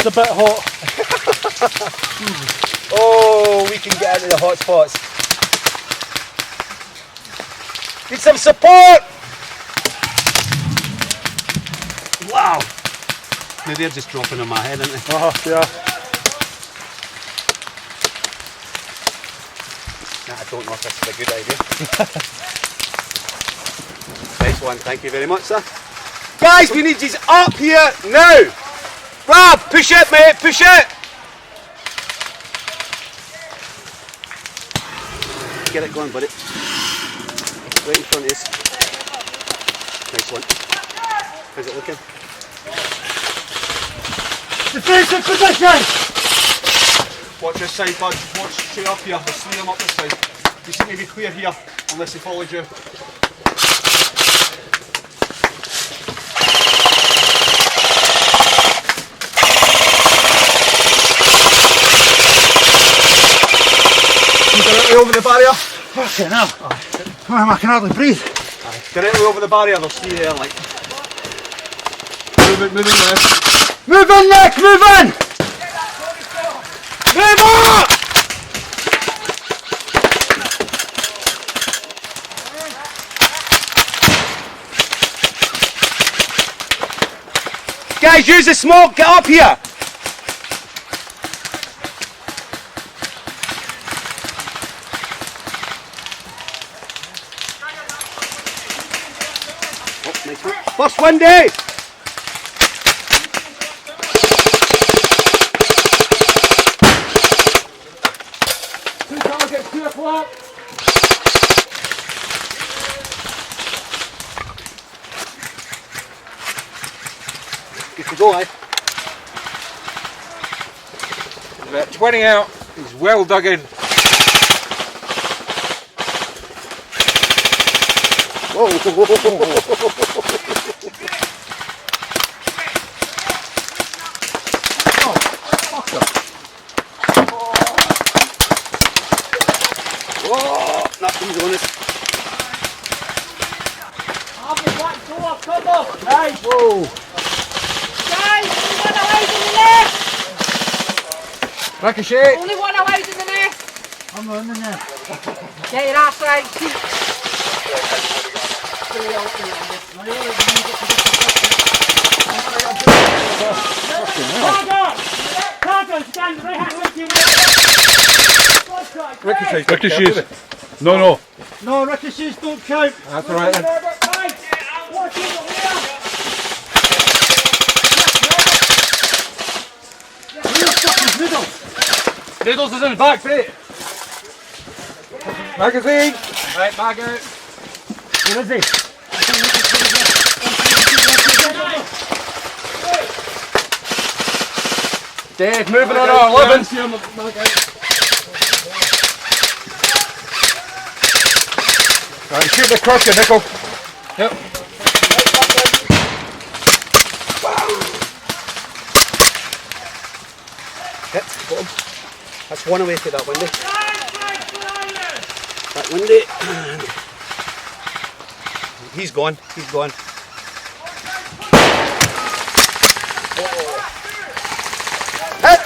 a bit hot. Oh, we can get into the hot spots. Need some support! Wow! Now they're just dropping on my head, aren't they? Yeah. Nah, I don't know if this is a good idea. Nice one, thank you very much, sir. Guys, we need these up here now! Rob, push it, mate, push it! Get it going, buddy. Right in front of us. Nice one. How's it looking? Defensive position! Watch this side, bud. Watch straight up here. There's 3 of them up this side. You seem to be clear here, unless they followed you. Directly over the barrier. Fucking hell. I can hardly breathe. Directly over the barrier, there's 3 there, like. Moving left. Move in, Nick, move in! Move up! Guys, use the smoke, get up here! Oh, nice one. First one, Dave! 2 o'clock. Good to go, eh? About 20 out. He's well dug in. Whoa. Nothing's on it. I've been back door, cover! Nice! Whoa! Guys, only one allowed in the nest! Ricochet! Only one allowed in the nest! I'm not in the net. Get your ass right, keep. Cargo, stand right hand with you. Ricochet! No. No, ricochets don't count. That's alright then. Watch it here. Noodles is in the back, mate. Magazine! Right, mag out. Where is he? Dave, moving on our 11. Right, shoot the cross, you nickel. Yep. Hit, got him. That's one away to that windy. That windy. He's gone. Hit!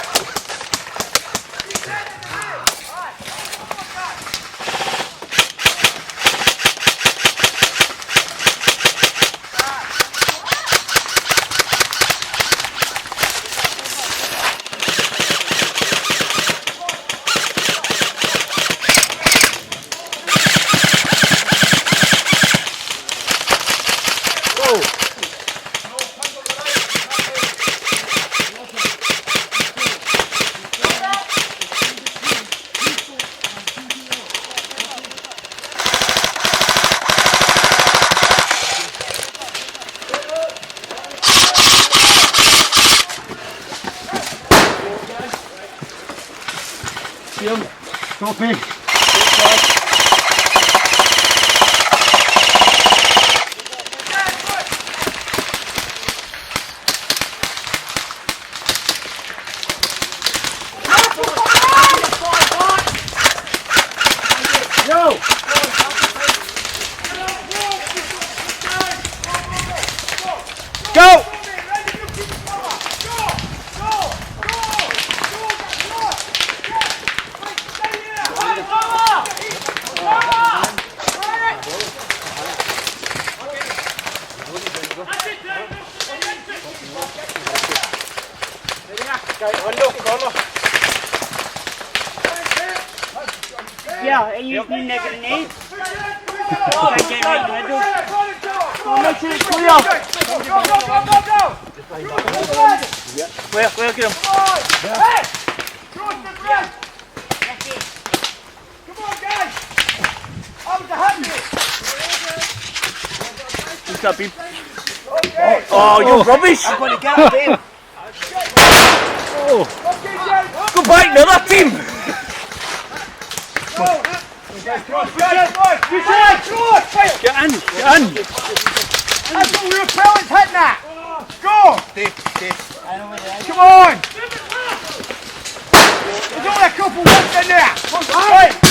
Copy. Go! Yeah, and you need a grenade. Try to get right in the middle. Oh, make sure it's clear. Where, get him. Hey! George, the breath! Come on, guys! I was a happy! What's up, him? Okay! Oh, you're rubbish. I'm going to get up him. Oh. Go back now, that team. Get in, get in. That's what we were pellets hitting at! Go! Come on! There's only a couple left in there! Right!